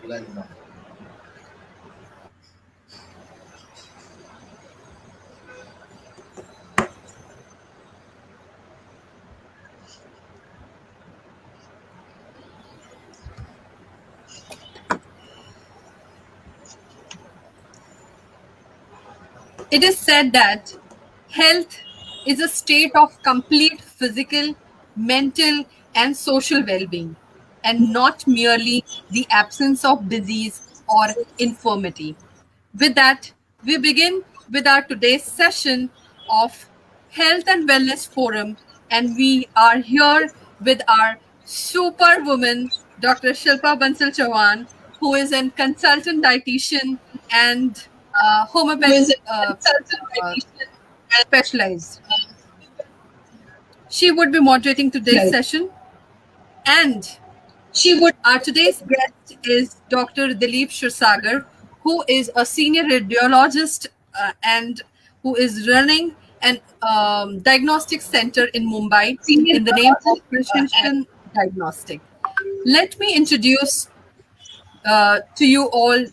Live now. It is said that health is a state of complete physical, mental, and social well being, and not merely the absence of disease or infirmity. With that, we begin with our today's session of Health and Wellness Forum, and we are here with our superwoman, Dr. Shilpa Bansal Chauhan, who is a consultant dietitian and Who homeopath is a consultant uh, dietitian specialized. She would be moderating today's and session, and she would our today's guest is Dr. Dilip Shirsagar, who is a senior radiologist and who is running an diagnostic center in Mumbai senior in the name of and Precision Diagnostic. Let me introduce to you all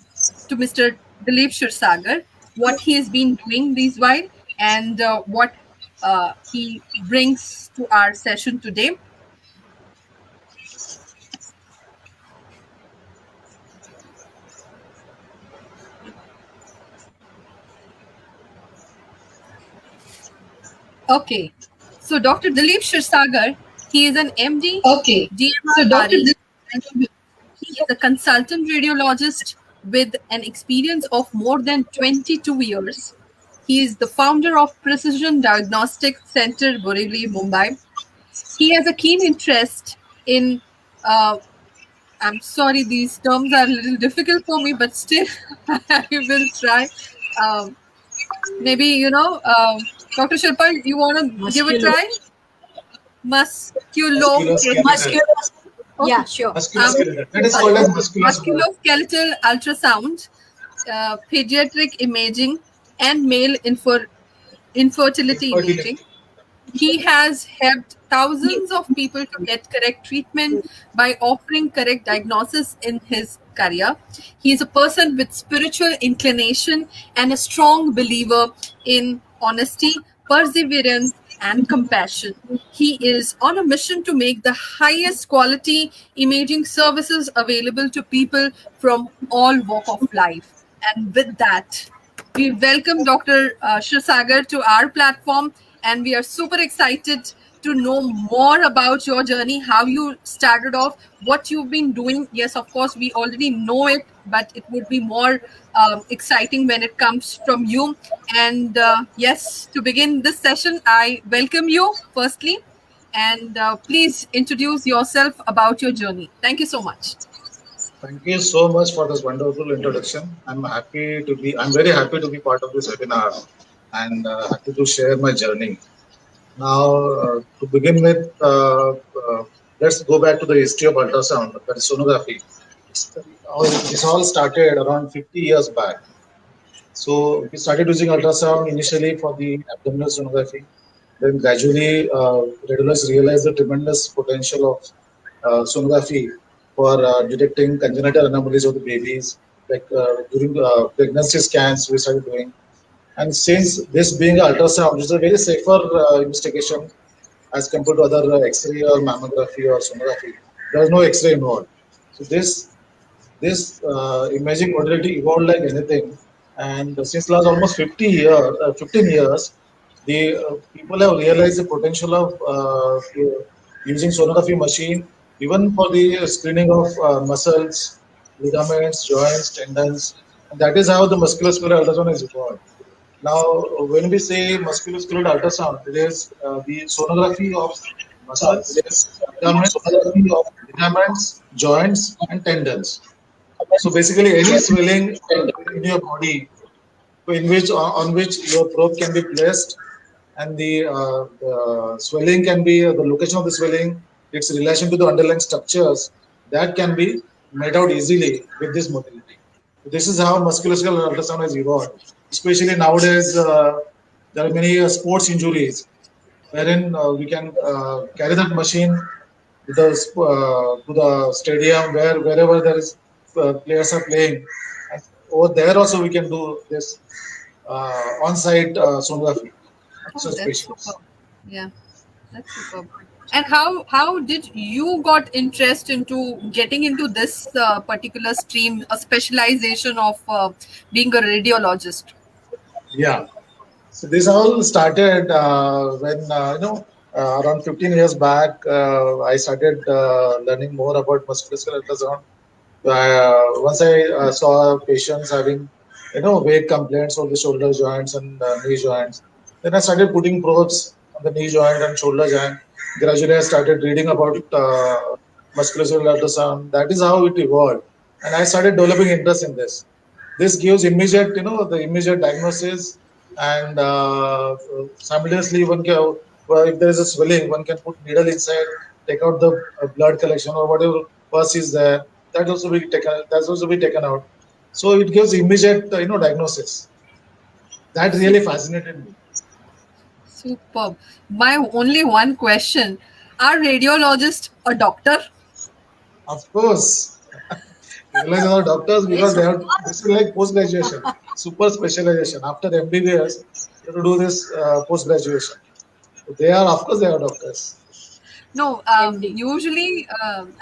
to Mr. Dilip Shirsagar, what he has been doing these while and what he brings to our session today. Okay, so Dr. Dilip Shirsagar, he is an MD, okay. So DMR Dr. RE, and he is a consultant radiologist with an experience of more than 22 years. He is the founder of Precision Diagnostic Center, Borivali, Mumbai. He has a keen interest in, uh, I'm sorry, these terms are a little difficult for me, but still I will try. Um, maybe, Dr. Shilpa, you want to give a try? Musculoskeletal. Okay. Yeah, sure. Musculoskeletal. That is called as musculoskeletal. Musculoskeletal ultrasound, pediatric imaging, and male infertility Infertility. imaging. He has helped thousands of people to get correct treatment by offering correct diagnosis in his career. He is a person with spiritual inclination and a strong believer in honesty, perseverance, and compassion. He is on a mission to make the highest quality imaging services available to people from all walk of life. And with that, we welcome Dr. Shirsagar to our platform, and we are super excited to know more about your journey, how you started off, what you've been doing. Yes, of course, we already know it, but it would be more exciting when it comes from you. And yes, to begin this session, I welcome you firstly, and please introduce yourself about your journey. Thank you so much. Thank you so much for this wonderful introduction. I'm very happy to be part of this webinar and happy to share my journey. Now, to begin with, let's go back to the history of ultrasound, that is sonography. This all started around 50 years back. So we started using ultrasound initially for the abdominal sonography. Then gradually, radiologists realized the tremendous potential of sonography for detecting congenital anomalies of the babies. Like during pregnancy scans, we started doing. And since this being ultrasound is a very safer investigation as compared to other X-ray or mammography or sonography, there is no X-ray involved. So this imaging modality evolved like anything, and since last almost 15 years, the people have realized the potential of using sonography machine even for the screening of muscles, ligaments, joints, tendons, and that is how the musculoskeletal ultrasound is evolved. Now, when we say musculoskeletal ultrasound, it is the sonography of muscles, ligaments, joints, and tendons. So basically, any swelling in your body in which on which your probe can be placed, and the swelling can be the location of the swelling, its relation to the underlying structures, that can be made out easily with this modality. This is how musculoskeletal ultrasound has evolved. Especially nowadays, there are many sports injuries wherein we can carry that machine to the stadium wherever there is players are playing. And over there also we can do this on-site sonography Oh, such that's patients. superb. Yeah, that's superb. And how did you got interest into getting into this particular stream, a specialization of being a radiologist? Yeah. So this all started when around 15 years back. I started learning more about musculoskeletal ultrasound. Once I saw patients having vague complaints of the shoulder joints and knee joints, then I started putting probes on the knee joint and shoulder joint. Gradually, I started reading about musculoskeletal ultrasound. That is how it evolved, and I started developing interest in this. This gives immediate, the immediate diagnosis, and simultaneously one can, well, if there is a swelling, one can put needle inside, take out the blood collection or whatever pus is there. That also be taken. That's also be taken out. So it gives immediate, diagnosis. That really fascinated me. Superb. My only one question: are radiologists a doctor? Of course, realize are doctors because Yes, they of have course. this is like post graduation, super specialization. After MBBS, you have to do this post graduation. So they are, of course, they are doctors. No, MD. usually,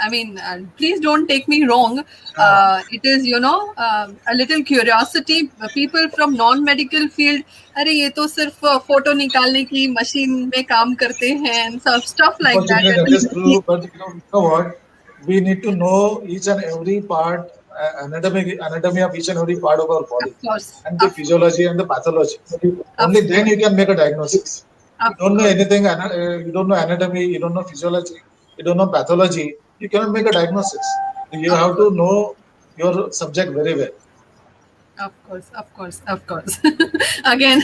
I mean, please don't take me wrong. Yeah. It is, a little curiosity. People from non-medical field, अरे ये तो सिर्फ photo निकालने की machine में काम करते हैं and stuff like that. Unfortunately, that is true. But you know what? We need to know each and every part, anatomy of each and every part of our body, Of course, and the physiology and the pathology. Only then you can make a diagnosis. You of don't know course. anything. You don't know anatomy. You don't know physiology. You don't know pathology. You cannot make a diagnosis. You Of have course. to know your subject very well. Of course, of course, of course. Again,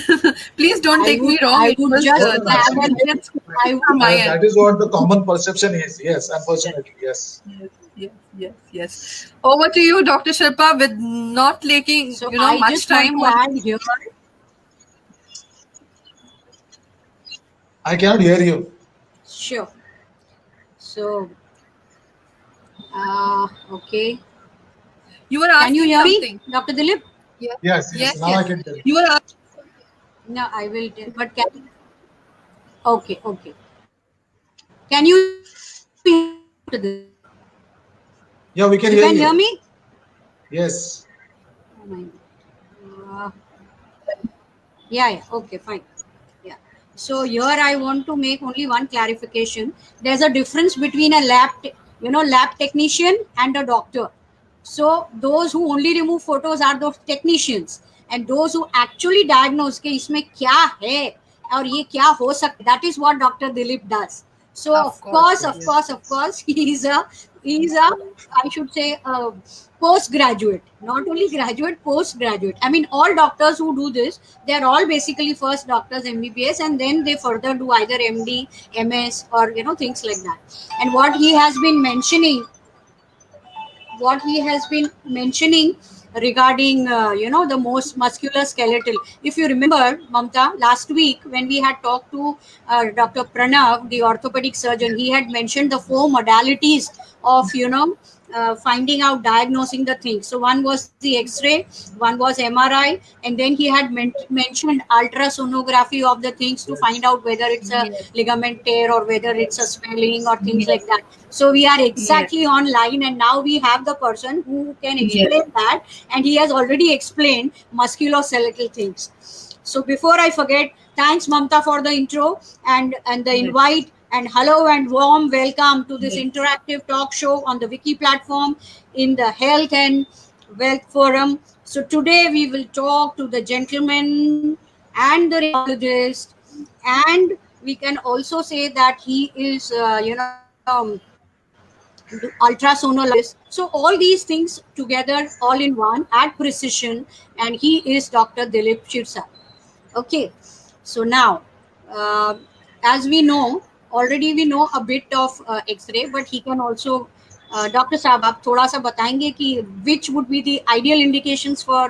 please don't I take me would, wrong. I It would was just No, no, no, add actually, a brilliant I from my would, end. that is what the common perception is. Yes, unfortunately, yes. Yes, yes, yes, yes. Over to you, Dr. Shilpa, with not taking, so I much just want time to on. add here. I cannot hear you. Sure. So, okay. You were Can you asking hear me, something. Dr. Dilip? Yes, Yes, yes, yes. Now I yes. can tell you. You were asking. No, I will. But can okay, okay. Can you hear me, Dr. Dilip? Yeah, we can You hear can hear you. me? Yes. Oh my God. Yeah, yeah. Okay, fine. Yeah. So here I want to make only one clarification. There's a difference between a lab technician and a doctor. So those who only remove photos are those technicians, and those who actually diagnose कि इसमें क्या है और ये क्या हो सकता, that is what Dr. Dilip does. So Of of course, course, yes. of course, he is a I should say a postgraduate, not only graduate, postgraduate. I mean, all doctors who do this, they are all basically first doctors MBBS, and then they further do either MD, MS, or things like that. And what he has been mentioning regarding the most muscular skeletal, if you remember, Mamta, last week when we had talked to Dr. Pranav, the orthopedic surgeon, he had mentioned the four modalities of finding out, diagnosing the things. So one was the X-ray, one was MRI, and then he had mentioned ultrasonography of the things to find out whether it's a Yes, ligament tear or whether it's a swelling or things yes, like that. So we are yes, exactly online, and now we have the person who can yes, explain that, and he has already explained musculoskeletal things. So before I forget, thanks Mamta for the intro and the yes, invite, and hello and warm welcome to this yes. interactive talk show on the Wiki platform in the Health and Wealth Forum. So today we will talk to the gentleman and the radiologist, and we can also say that he is ultrasonologist. So all these things together, all in one, at precision, and he is Dr. Dilip Shirsa. Okay, so now, uh, as we know, already we know a bit of X-ray, but he can also, Dr. साहब आप थोड़ा सा बताएंगे कि which would be the ideal indications for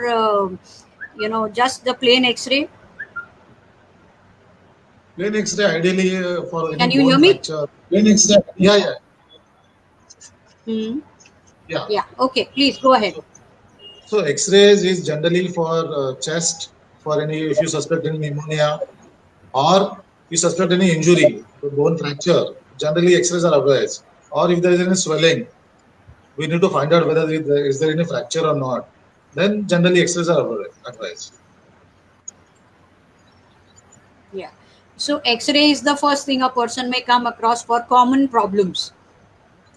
just the plain X-ray? Plain X-ray ideally for any Can you bone hear me? fracture. Plain X-ray. Yeah, yeah, Hmm. Yeah. Yeah. Okay. Please go ahead. So X-rays is generally for chest, for any if you suspect any pneumonia or you suspect any injury, bone fracture. Generally, X-rays are advised. Or if there is any swelling, we need to find out whether is there any fracture or not. Then generally X-rays are advised. Yeah. So X-ray is the first thing a person may come across for common problems,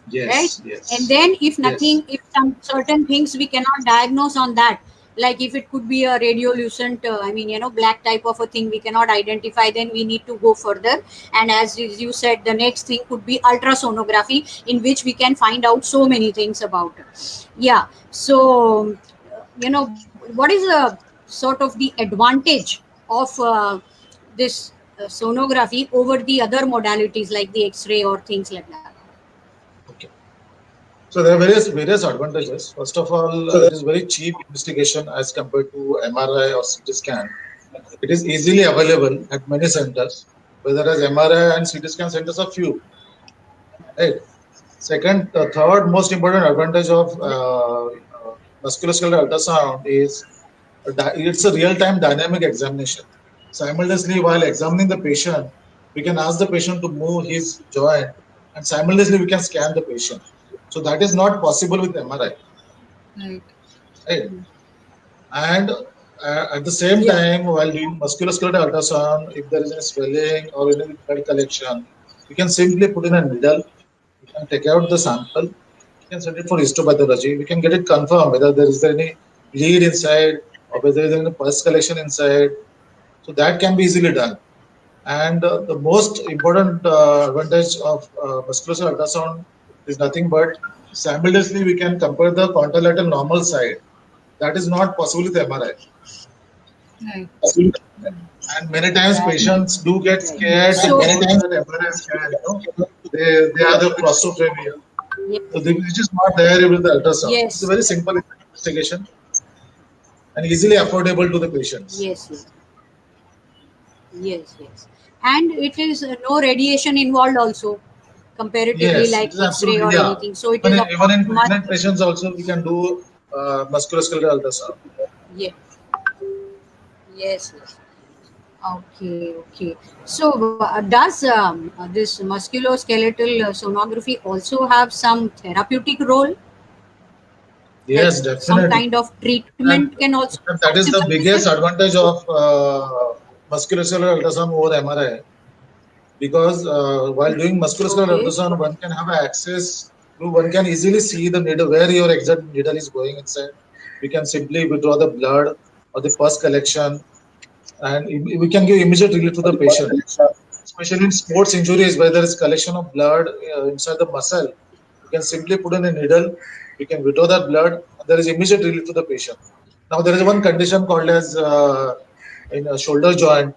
right? Yes, And yes, then if yes. nothing, if some certain things we cannot diagnose on that, like if it could be a radiolucent, I mean, black type of a thing we cannot identify, then we need to go further. And as you said, the next thing could be ultrasonography, in which we can find out so many things about it. Yeah. So, what is the sort of the advantage of this sonography over the other modalities like the X-ray or things like that? Okay. So there are various advantages. First of all, it is very cheap investigation as compared to MRI or CT scan. It is easily available at many centers, whereas MRI and CT scan centers are few. Right. Second, the third most important advantage of musculoskeletal ultrasound is it's a real-time dynamic examination. Simultaneously, while examining the patient, we can ask the patient to move his joint, and simultaneously we can scan the patient. So that is not possible with MRI. Right. Right? And at the same Yeah. time, while doing musculoskeletal ultrasound, if there is any swelling or any blood collection, we can simply put in a needle. We can take out the sample. We can send it for histopathology. We can get it confirmed whether there is any bleed inside or whether there is any pus collection inside. So that can be easily done. And the most important advantage of musculoskeletal ultrasound is nothing but simultaneously we can compare the contralateral normal side. That is not possible with MRI. Right. And many times patients do get scared to So- go to that MRI scan. They have the claustrophobia. Yeah. So which is not there with the ultrasound. Yes. It's a very simple investigation and easily affordable to the patients. Yes, yes. And it is no radiation involved also, comparatively Yes, it like is X-ray absolutely, or yeah. anything. So it is Even in much. pregnant patients also we can do musculoskeletal ultrasound. Yeah. Yes. Okay. So does this musculoskeletal sonography also have some therapeutic role? Like Yes, some definitely. kind of And treatment can also be that is the possible with biggest it? advantage of musculoskeletal ultrasound over MRI because while doing musculoskeletal Okay. ultrasound, one can have access to, one can easily see the needle, where your exact needle is going inside. We can simply withdraw the blood or the pus collection and we can give immediate relief to the patient. Especially in sports injuries where there is collection of blood inside the muscle, you can simply put in a needle, you can withdraw that blood, and there is immediate relief to the patient. Now there is one condition called as in a shoulder joint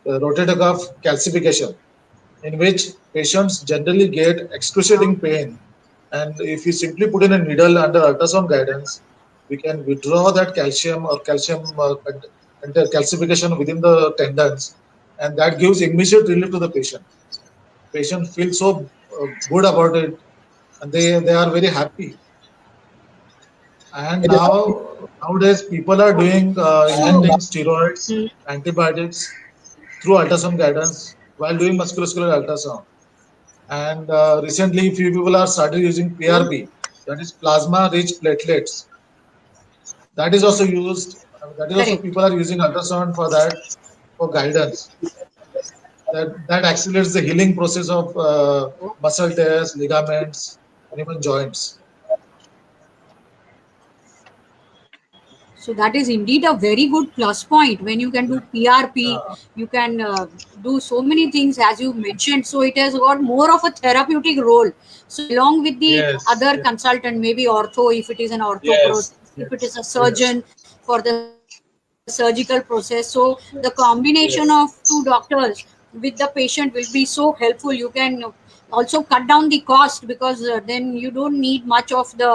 rotator cuff calcification, in which patients generally get excruciating pain, and if you simply put in a needle under ultrasound guidance, we can withdraw that calcium or calcium calcification within the tendons, and that gives immediate relief to the patient. Patient feels so good about it, and they are very happy. And nowadays people are doing So, injecting steroids, antibiotics through ultrasound guidance while doing musculoskeletal ultrasound. And recently, few people are started using PRP, that is plasma rich platelets. That is also used. That is also correct. people are using ultrasound for that for guidance. That accelerates the healing process of muscle tears, ligaments, and even joints. So that is indeed a very good plus point. When you can do PRP, Yeah. you can do so many things as you mentioned. So it has got more of a therapeutic role. So along with the Yes. other consultant, maybe ortho, if it is an ortho, if it is a Yes. surgeon for the surgical process. So the combination of two Yes. doctors with the patient will be so helpful. You can also cut down the cost because then you don't need much of the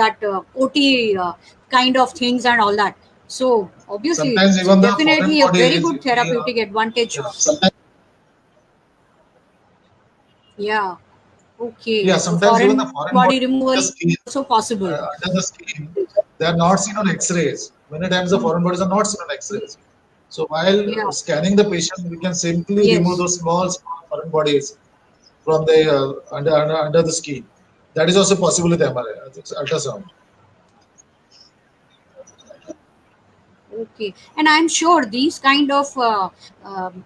that OT kind of things and all that. So obviously Sometimes it's even the foreign definitely a very bodies, good if we, therapeutic advantage. yeah. Yeah. Okay, Yeah, so sometimes even the foreign foreign body body removal the is skin, also possible. under the skin, they are not seen on X-rays. Many times the foreign bodies are not seen on X-rays. So while Yeah. scanning the patient, we can simply remove Yes. those small foreign bodies from the under the skin. That is also possible with MRI, ultrasound. Okay, and I'm sure these kind of um,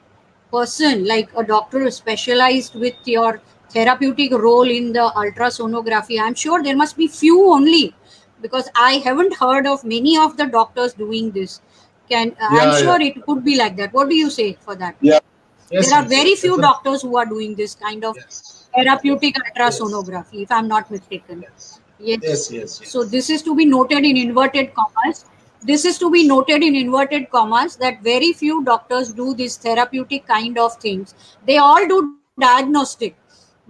person, like a doctor specialized with your therapeutic role in the ultrasonography, I'm sure there must be few only, because I haven't heard of many of the doctors doing this. Can I'm Yeah, yeah. sure it could be like that. What do you say for that? There Yes, are yes, very yes, few definitely. doctors who are doing this kind of Yes, therapeutic yes, ultrasonography, if I'm not mistaken. yes, Yes. yes, yes, So yes. this is to be noted in inverted commas. This is to be noted in inverted commas that very few doctors do this therapeutic kind of things. They all do diagnostic.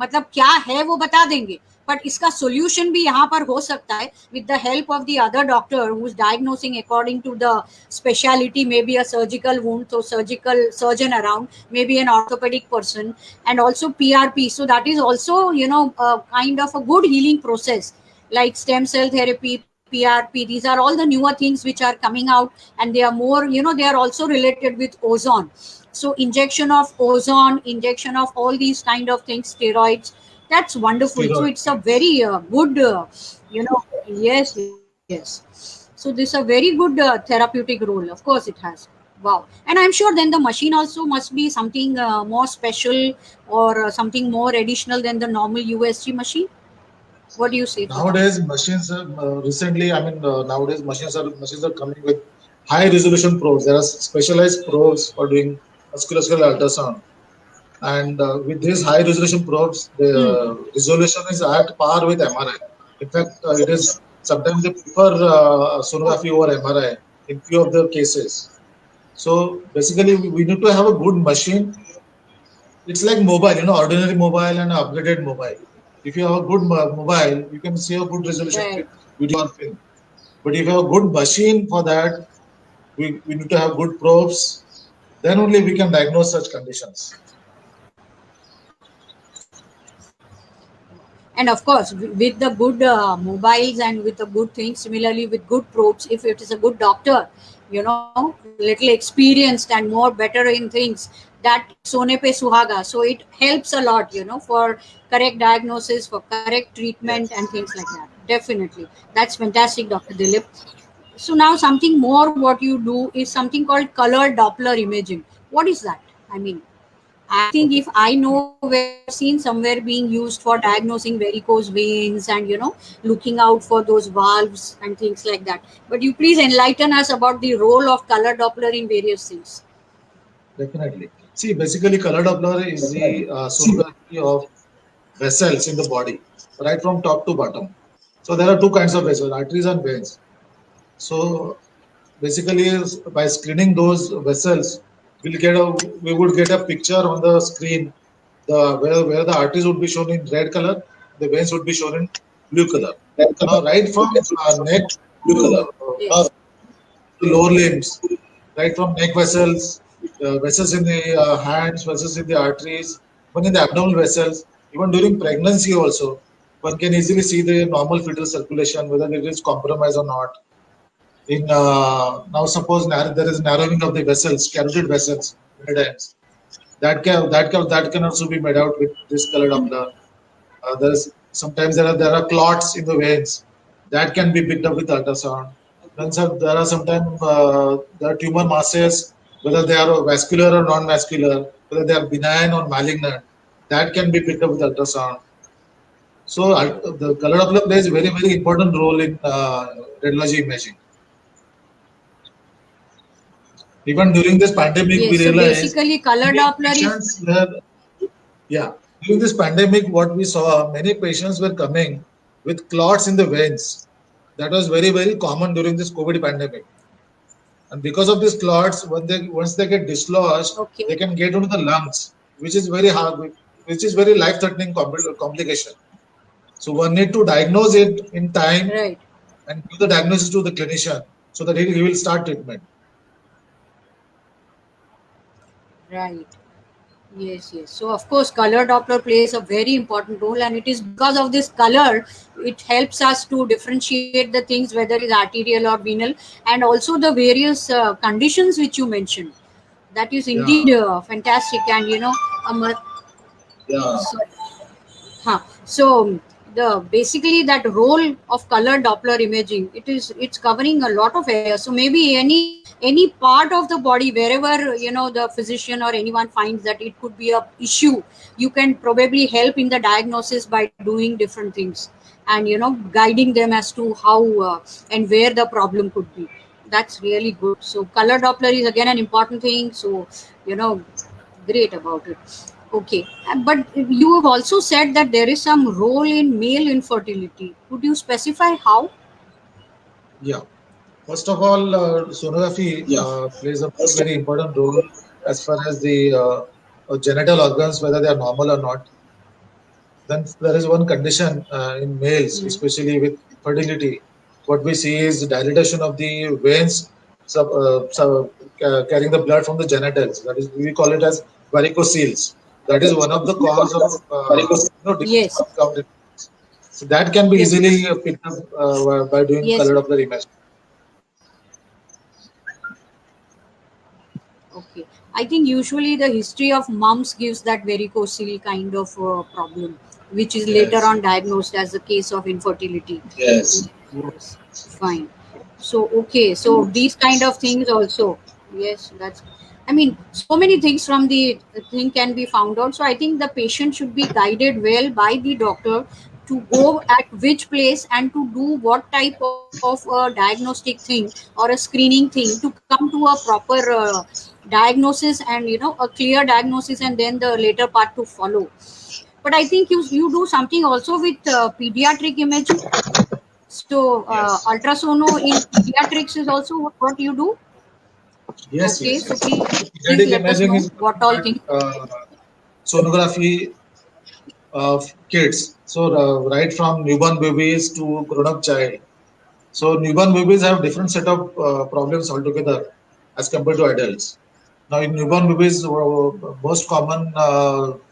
मतलब क्या है वो बता देंगे, but इसका solution भी यहाँ पर हो सकता है with the help of the other doctor who is diagnosing according to the speciality, maybe a surgical wound, so surgical surgeon around, maybe an orthopedic person, and also PRP. So that is also, a kind of a good healing process, like stem cell therapy, PRP. These are all the newer things which are coming out, and they are more, they are also related with ozone. So injection of ozone, injection of all these kind of things, steroids. That's wonderful. So Steroid, it's a yes. very good, yes, yes. So this is a very good therapeutic role. Of course, it has. Wow. And I'm sure then the machine also must be something more special, or something more additional than the normal USG machine. What do you say for that? Nowadays, machines are, recently, I mean, nowadays machines are coming with high resolution probes. There are specialized probes for doing musculoskeletal ultrasound, and with these high resolution probes, the Hmm. resolution is at par with MRI. In fact, it is sometimes they prefer sonography over MRI in few of the cases. So basically, we need to have a good machine. It's like mobile, ordinary mobile and upgraded mobile. If you have a good mobile, you can see a good resolution Right. video or film. But if you have a good machine for that, we need to have good probes. Then only we can diagnose such conditions. And of course, with the good mobiles and with the good things, similarly with good probes, if it is a good doctor, little experienced and more better in things, that sone pe suhaga. So it helps a lot, for correct diagnosis, for correct treatment and Yes. things like that. Definitely. That's fantastic, Dr. Dilip. So now something more what you do is something called color Doppler imaging. What is that? I mean, I think Okay. if I know where I have seen somewhere being used for diagnosing varicose veins and looking out for those valves and things like that. But you please enlighten us about the role of color Doppler in various things. Definitely. See, basically, color Doppler is the sonography of vessels in the body, right from top to bottom. So there are two kinds of vessels, arteries and veins. So basically, by screening those vessels, we would get a picture on the screen, where the arteries would be shown in red color, the veins would be shown in blue color. Now, right from neck to Yes. lower limbs, right from neck vessels, vessels in the hands, vessels in the arteries, even in the abdominal vessels, even during pregnancy also, one can easily see the normal fetal circulation, whether it is compromised or not. In now, suppose there is narrowing of the vessels, carotid vessels, many times. That can also be made out with this color Doppler. There's sometimes there are clots in the veins that can be picked up with ultrasound. Then there are sometimes there are tumor masses, whether they are vascular or non-vascular, whether they are benign or malignant, that can be picked up with ultrasound. So the color Doppler plays a very important role in radiology imaging. Even during this pandemic, we Yes. So realized basically, color many Doppler is patients were, yeah, during this pandemic, what we saw, many patients were coming with clots in the veins. That was very common during this COVID pandemic. And because of these clots, once they get dislodged, they okay. can get into the lungs, which is very hard, which is very life-threatening complication. So one need to diagnose it in time Right. and give the diagnosis to the clinician so that he will start treatment. Right. Yes, yes. So of course, color Doppler plays a very important role, and it is because of this color, it helps us to differentiate the things whether it's arterial or venal, and also the various conditions which you mentioned. That is Yeah, indeed fantastic, and a so, so the basically that role of color Doppler imaging, it's covering a lot of areas. So maybe any part of the body wherever the physician or anyone finds that it could be a issue, you can probably help in the diagnosis by doing different things, and guiding them as to how and where the problem could be. That's really good. So color Doppler is again an important thing. So you know great about it. Okay, but you have also said that there is some role in male infertility. Could you specify how? yeah. First of all, sonography plays a very, very important role as far as the genital organs, whether they are normal or not. Then there is one condition in males, Mm. especially with infertility. What we see is dilatation of the veins carrying the blood from the genitals. That is, we call it as varicoceles. That is one of the cause of decreased Yes, sperm count. So that can be yes, easily picked up by doing yes. color Doppler image. Okay. I think usually the history of mumps gives that varicocele kind of problem, which is later Yes. on diagnosed as a case of infertility. Yes, fine. So okay, so these kind of things also. Yes, that's. I mean, so many things from the thing can be found out. So I think the patient should be guided well by the doctor to go at which place and to do what type of a diagnostic thing or a screening thing to come to a proper diagnosis, and a clear diagnosis, and then the later part to follow. But I think you do something also with pediatric imaging. So, Yes. ultrasono in pediatrics is also what you do. Yes, Okay, yes, so yes. please let us know Pediatric what imaging all is things. nothing but sonography of kids. So right from newborn babies to grown-up child. So newborn babies have different set of problems altogether as compared to adults. Now in newborn babies, most common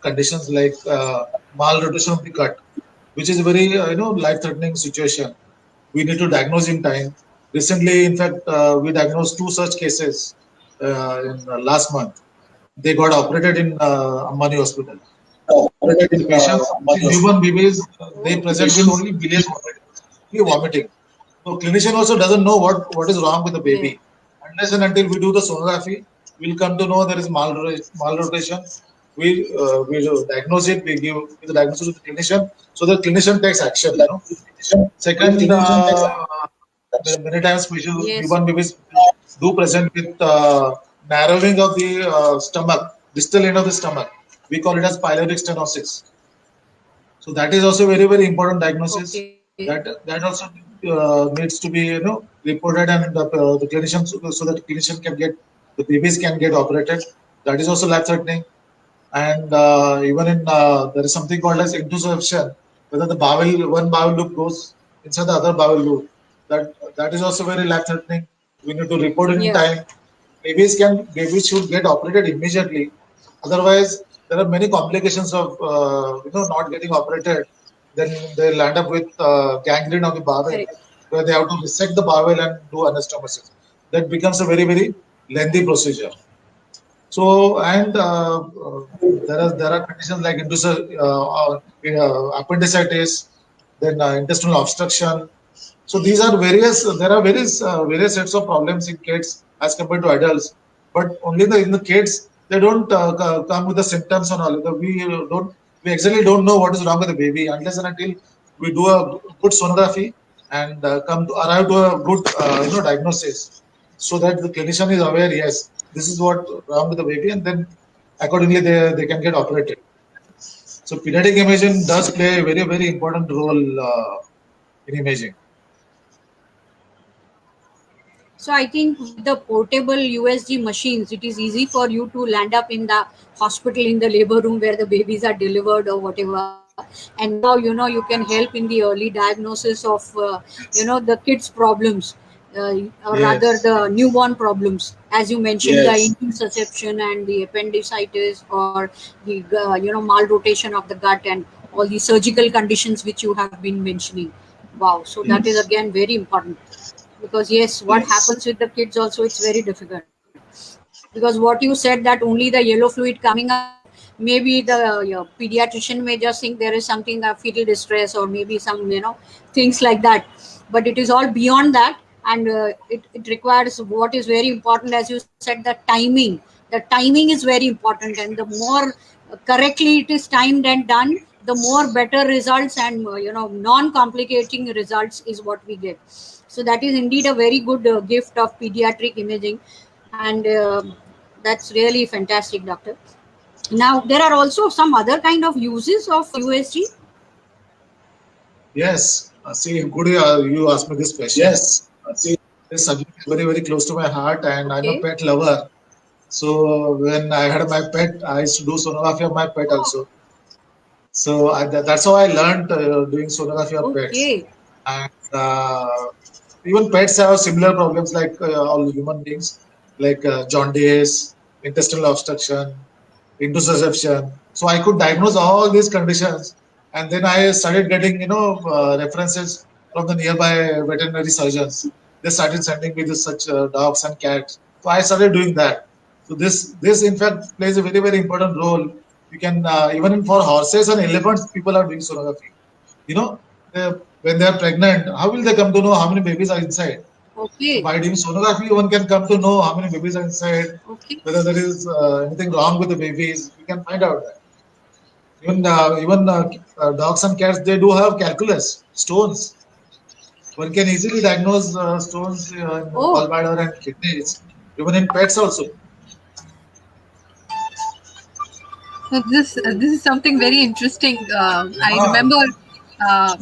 conditions like malrotation of the gut, which is a very life-threatening situation. We need to diagnose in time. Recently, in fact, we diagnosed two such cases in last month. They got operated in Ambani Hospital. The patients, the newborn babies, they present with only bilious vomiting. So clinician also doesn't know what is wrong with the Yeah. baby. Unless and until we do the sonography, we'll come to know there is malrotation. We diagnose it. We give the diagnosis to the clinician, so the clinician takes action. Second, many times patients, Yes. newborn babies do present with narrowing of the stomach, distal end of the stomach. We call it as pyloric stenosis. So that is also very, very important diagnosis. Okay. That also needs to be reported, and the clinician, so that clinician can get, the babies can get operated. That is also life threatening. And even in there is something called as intussusception, whether the bowel, one bowel loop goes inside the other bowel loop. That is also very life threatening. We need to report it in Yeah. time. Babies should get operated immediately. Otherwise, there are many complications of not getting operated. Then they'll end up with gangrene of the bowel, Correct. where they have to resect the bowel and do anastomosis. That becomes a very, very lengthy procedure. So, and there are conditions like appendicitis, then intestinal obstruction. So these are various. There are various sets of problems in kids as compared to adults. But only in the kids, they don't come with the symptoms and all. We exactly don't know what is wrong with the baby unless and until we do a good sonography and arrive to a good diagnosis, so that the clinician is aware. Yes, this is what wrong with the baby, and then accordingly they can get operated. So pediatric imaging does play a very, very important role in imaging. So I think with the portable USG machines, it is easy for you to land up in the hospital in the labor room where the babies are delivered or whatever. And now you can help in the early diagnosis of Yes. the kids' problems. or rather Yes. the newborn problems, as you mentioned, the Yes. intussusception and the appendicitis, or the malrotation of the gut, and all the surgical conditions which you have been mentioning. Wow, so that is Yes. again very important, because yes, what Yes. happens with the kids also, it's very difficult, because what you said, that only the yellow fluid coming out, maybe the pediatrician may just think there is something, fetal distress, or maybe some things like that, but it is all beyond that. And it requires, what is very important, as you said, the timing is very important, and the more correctly it is timed and done, the more better results and non complicating results is what we get. So that is indeed a very good gift of pediatric imaging. And that's really fantastic, doctor. Now there are also some other kind of uses of USG. Yes. See, good you asked me this question. Yes. See, This subject is very, very close to my heart, and I'm a Okay. pet lover. So when I had my pet, I used to do sonography of my pet Oh, also. So that's how I learned doing sonography of pets. okay. And even pets have similar problems like all human beings, like jaundice, intestinal obstruction, intussusception. So I could diagnose all these conditions, and then I started getting references from the nearby veterinary surgeons. They started sending me this such dogs and cats. So I started doing that. So this in fact plays a very, very important role. You can even for horses and elephants, people are doing sonography. You know, when they are pregnant, how will they come to know how many babies are inside? So Okay. by doing sonography, one can come to know how many babies are inside, Okay. whether there is anything wrong with the babies. We can find out that. Even dogs and cats, they do have calculus stones. One can easily diagnose stones in Oh, gallbladder and kidneys, even in pets also. So this is something very interesting. I Ah, remember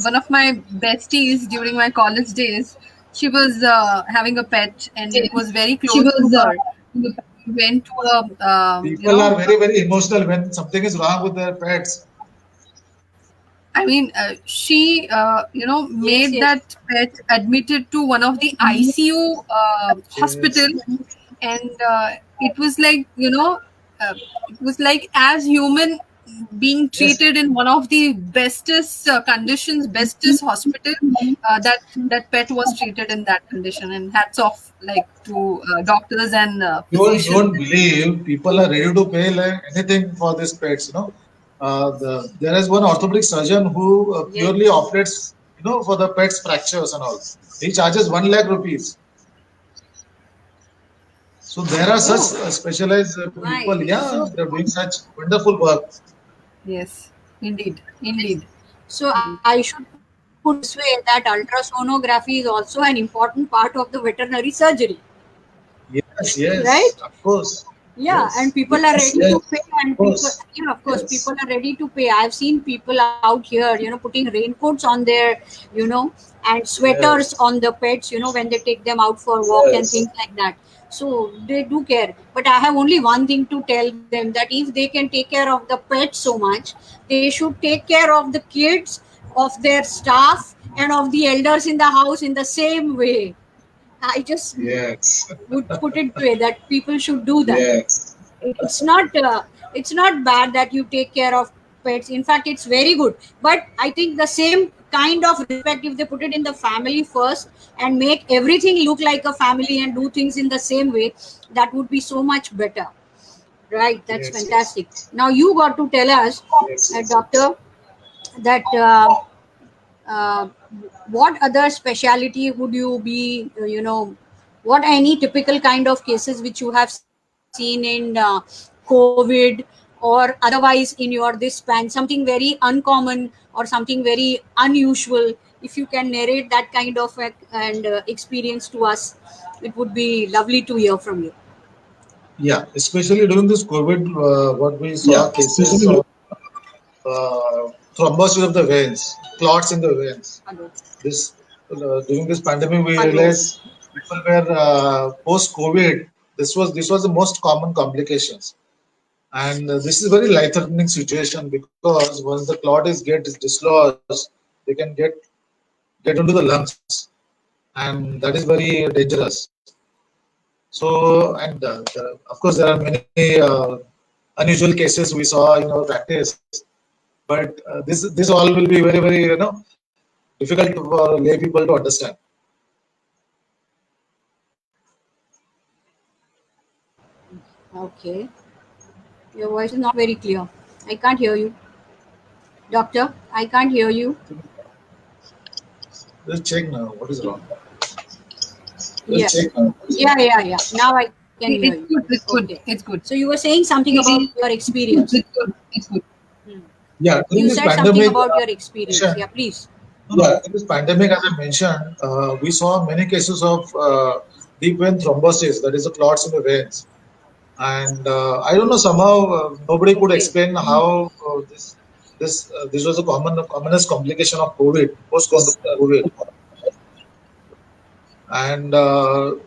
one of my besties during my college days. She was having a pet, and it was very she close to was her. We went to a people are very, very emotional when something is wrong with their pets. I mean, she, yes, made yes. that pet admitted to one of the ICU hospital, Yes, and it was like, it was like as human being yes, treated in one of the bestest conditions, bestest hospital. That pet was treated in that condition, and hats off, like to doctors and you physicians. won't believe people are ready to pay like anything for these pets. There is one orthopedic surgeon who Yes. purely operates, for the pets fractures and all. He charges 1 lakh rupees. So there are such Oh, specialized my. people. Yeah, So, they're doing such wonderful work. Yes, indeed, indeed. so I should put it this way, that ultrasonography is also an important part of the veterinary surgery, Yes, right? yes, of course. Yeah, and Yes, people are yes, ready to yes, pay, and of people, course. yeah, of course, people Yes. are ready to pay. I've seen people out here, putting raincoats on their, you know, and sweaters yes, on the pets, when they take them out for walk and Yes. things like that. So they do care. But I have only one thing to tell them, that if they can take care of the pets so much, they should take care of the kids, of their staff, and of the elders in the house in the same way. I just yes, would put it that way, that people should do that. Yes. It's not bad that you take care of pets. In fact, it's very good. But I think the same kind of respect, if they put it in the family first and make everything look like a family and do things in the same way, that would be so much better. Right? That's yes, yes. fantastic. Now you got to tell us, Yes. doctor, that uh, what other speciality would you be, what any typical kind of cases which you have seen in COVID, or otherwise in your this span, something very uncommon or something very unusual, if you can narrate that kind of and experience to us, it would be lovely to hear from you. Yeah, especially during this COVID, what we Yeah. saw cases Especially of thrombosis of the veins, clots in the veins. Hello. This During this pandemic, we Hello. realized people were post-COVID. This was the most common complications, and this is very life-threatening situation because once the clot is get dislodged, they can get into the lungs. and that is very dangerous. So, and of course, there are many unusual cases we saw in our practice. But this all will be very very difficult for lay people to understand. Okay. Your voice is not very clear. I can't hear you. Doctor, I can't hear you. Let's check now. What is wrong? Yeah. Let's check now. Yeah. Now I can hear you. It's good. It's good. Okay. It's good. So you were saying something about your experience. It's good. Hmm. Yeah, during You this said something pandemic, about your experience. Yeah, please. in this pandemic, as I mentioned, we saw many cases of deep vein thrombosis, that is the clots in the veins. And I don't know, somehow nobody could Okay. explain how this was a commonest complication of COVID, post COVID. And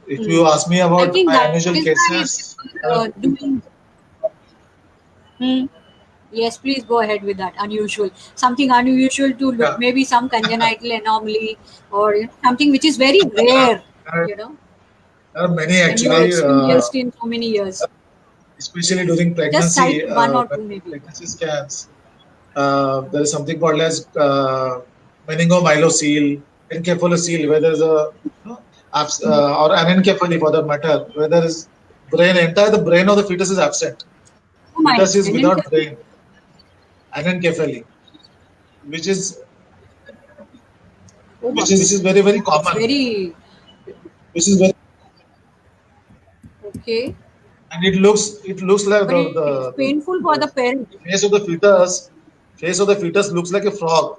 if you ask me I about think that unusual is why cases, doing. Hmm. Yes, please go ahead with that. Unusual, something unusual to look, yeah, maybe some congenital anomaly or something which is very rare. there You know, are many and you actually, experienced in so many years. especially during Just pregnancy, cite one or when two, maybe. pregnancy scans. There is something called as meningomyelocele, encephalocele, where there is a or anencephaly for that matter, where there is entire the brain of the fetus is absent. Oh my, Fetus is and then without brain, anencephaly, which is oh, which is very very it's common, very which is very okay, and it looks like but it's painful for the parent. the face of the fetus looks like a frog.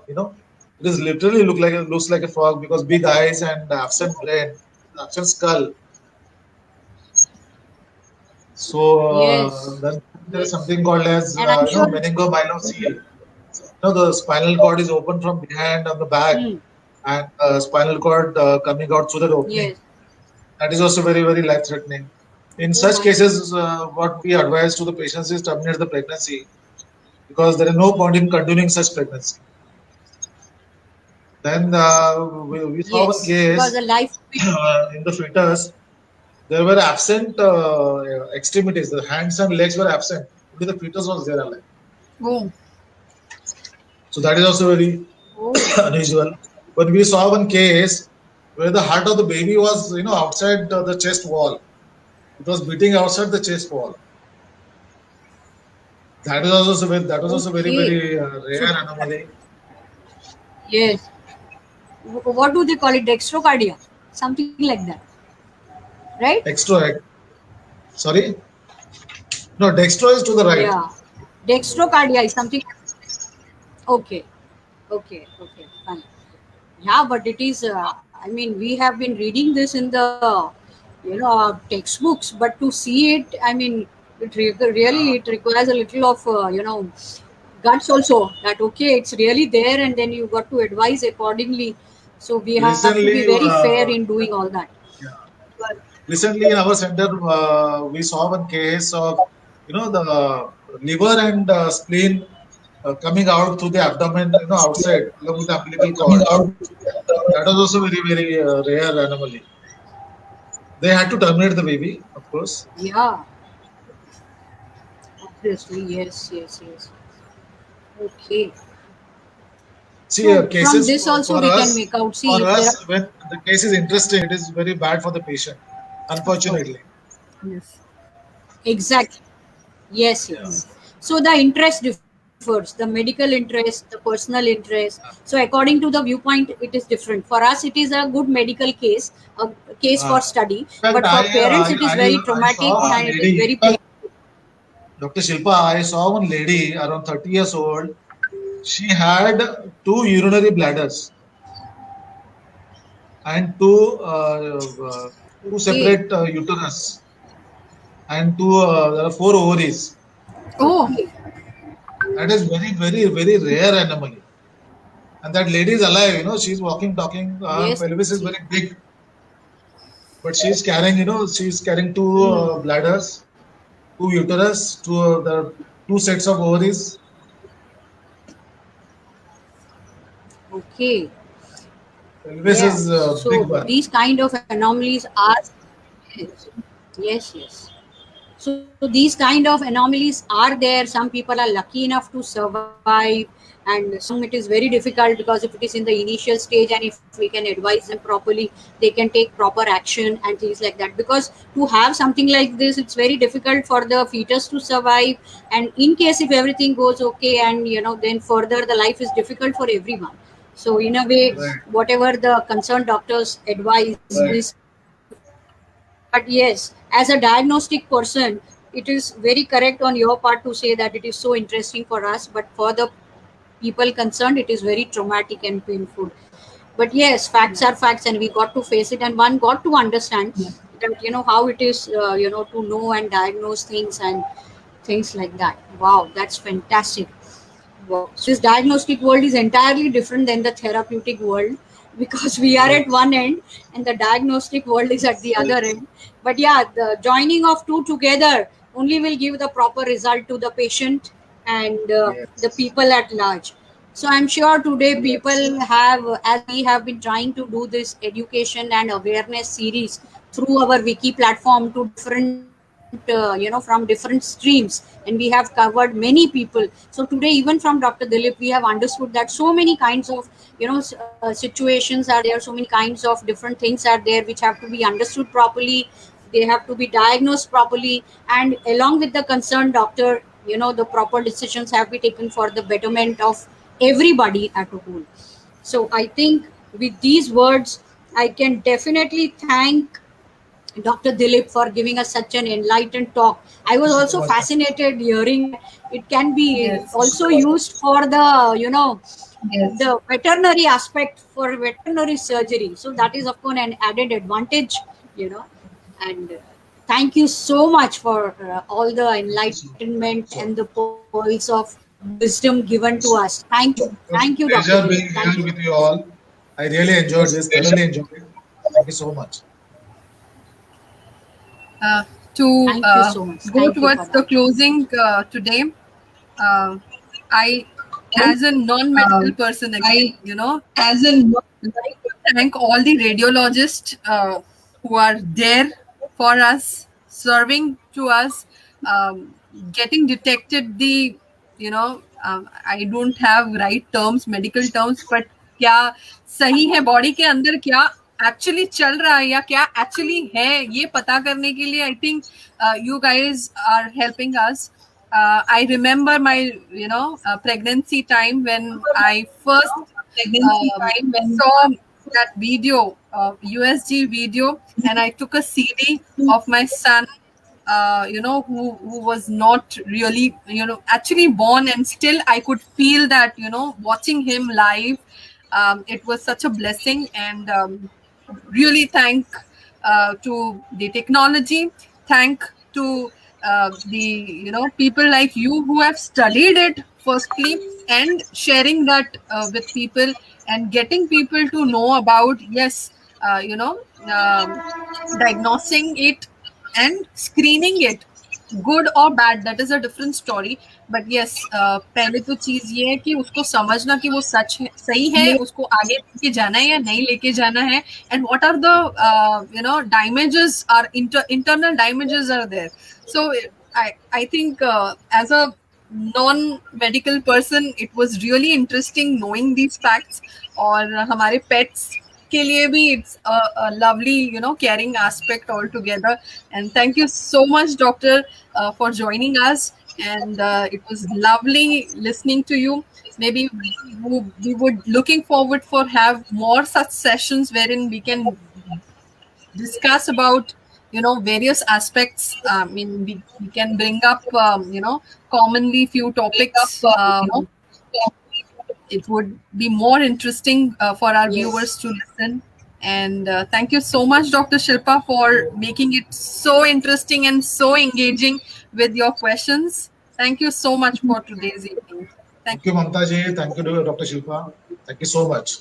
It is literally looks like a frog because big eyes and absent brain, absent skull. So Yes, then there is yes, something called as and I'm sure it's meningomyelocele. The spinal cord is open from behind on the back, hmm, and spinal cord coming out through that opening. yes. That is also very very life threatening. In Oh such my, cases, what we advise to the patients is terminate the pregnancy because there is no point in continuing such pregnancy. Then we saw one yes, because case the life. in the fetus. There were absent extremities. The hands and legs were absent. Only the fetus was there alive. Oh, So that is also very Oh, unusual. But we saw one case where the heart of the baby was, outside the chest wall. It was beating outside the chest wall. That was also very okay. very So rare anomaly. yes, what do they call it? Dextrocardia, something like that, right? Dextro, sorry, no, dextro is to the right. Yeah, dextrocardia is something. Okay, okay, fine. Yeah, but it is. I mean, we have been reading this in the, textbooks, but to see it, I mean, really Yeah. it requires a little of guts also. That okay, it's really there, and then you got to advise accordingly. So we have to be Recently, very fair in doing all that. yeah. Recently in our center, we saw one case of, the liver and spleen coming out through the abdomen, outside along with the umbilical cord. That was also very, very rare anomaly. They had to terminate the baby, of course. Yeah, obviously, yes. Okay. See, So from cases this also for we can us, make out. for See if there are. us, when the case is interesting, it is very bad for the patient, Oh, unfortunately. yes. exactly. Yeah. Yes. So the interest differs, the medical interest, the personal interest. So according to the viewpoint, it is different. For us, it is a good medical case, a case for study. In fact, But for parents, it is very I traumatic saw one and it is lady, very painful. Dr. Shilpa, I saw one lady around 30 years old. She had two urinary bladders and two Okay. separate uterus and there are four ovaries. Oh, Okay. That is very, very, very rare anomaly. And that lady is alive, she's walking, talking, her Yes. pelvis is very big, but she's carrying two Hmm. bladders, two uterus, the two sets of ovaries. Okay. Pelvis Yeah. is a So big one. these kind of anomalies are, yes, yes, yes. So these kind of anomalies are there. Some people are lucky enough to survive, and some it is very difficult, because if it is in the initial stage and if we can advise them properly, they can take proper action and things like that. Because to have something like this, it's very difficult for the fetus to survive. And in case if everything goes okay, and then further the life is difficult for everyone. So in a way, Right. whatever the concerned doctors advise is but yes, as a diagnostic person, it is very correct on your part to say that it is so interesting for us, but for the people concerned, it is very traumatic and painful. But yes, facts are facts, and we got to face it, and one got to understand that how it is, to know and diagnose things and things like that. Wow, that's fantastic. Wow. So this diagnostic world is entirely different than the therapeutic world, because we are at one end and the diagnostic world is at the other end. But yeah, the joining of two together only will give the proper result to the patient and the Yes. people at large. So I'm sure today people have, as we have been trying to do this education and awareness series through our wiki platform to different, from different streams, and we have covered many people. So today, even from Dr. Dilip, we have understood that so many kinds of, situations are there, so many kinds of different things are there which have to be understood properly. They have to be diagnosed properly, and along with the concerned doctor, the proper decisions have been taken for the betterment of everybody at a whole. So I think with these words, I can definitely thank Dr. Dilip for giving us such an enlightened talk. I Thank was you so also much. fascinated hearing that it can be Yes. also used for the, the veterinary aspect for veterinary surgery. So that is of course an added advantage, you know. And thank you so much for all the Thank you so enlightenment much. and the pearls of wisdom given to us. Thank you. It Thank was you, a Dr. pleasure Dilip. being Thank you. here with you all. I really enjoyed this, thoroughly enjoyed it. Thank you so much. Uh, to Thank you so much. go Thank you for towards the that. closing today, uh, I, as a non-medical person, again, I, as a like to thank all the radiologists who are there for us, serving to us, getting detected the, I don't have right terms, medical terms, but क्या सही है body के अंदर क्या actually चल रहा है या क्या एक्चुअली है ये पता करने के लिए I think you guys are helping us. I remember my pregnancy time when I first saw that video, USG video, and I took a CD of my son, who was not really, actually born, and still I could feel that, watching him live, it was such a blessing, and really thank to the technology, thank to the people like you who have studied it firstly and sharing that with people and getting people to know about, yes, diagnosing it and screening it, good or bad, that is a different story. But yes, पहले तो चीज ये है कि उसको समझना कि वो सच है, सही है, उसको आगे लेके जाना है या नहीं लेके जाना है, and what are the damages, are internal damages are there. So I think as a non-medical person, it was really interesting knowing these facts. और हमारे pets के लिए भी it's a lovely caring aspect altogether. And thank you so much, doctor, for joining us, and it was lovely listening to you. Maybe we would looking forward for have more such sessions wherein we can discuss about various aspects. I mean, we can bring up commonly few topics. It would be more interesting for our viewers Yes. to listen. And thank you so much, Dr. Shilpa, for making it so interesting and so engaging with your questions. Thank you so much for today's evening. Thank Thank you, Mamta ji. Thank you, Dr. Shilpa. Thank you so much.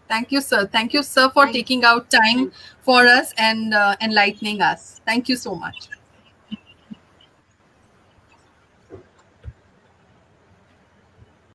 Thank you, sir. Thank you, sir, for Thank taking out time thank for us and enlightening us. Thank you so much.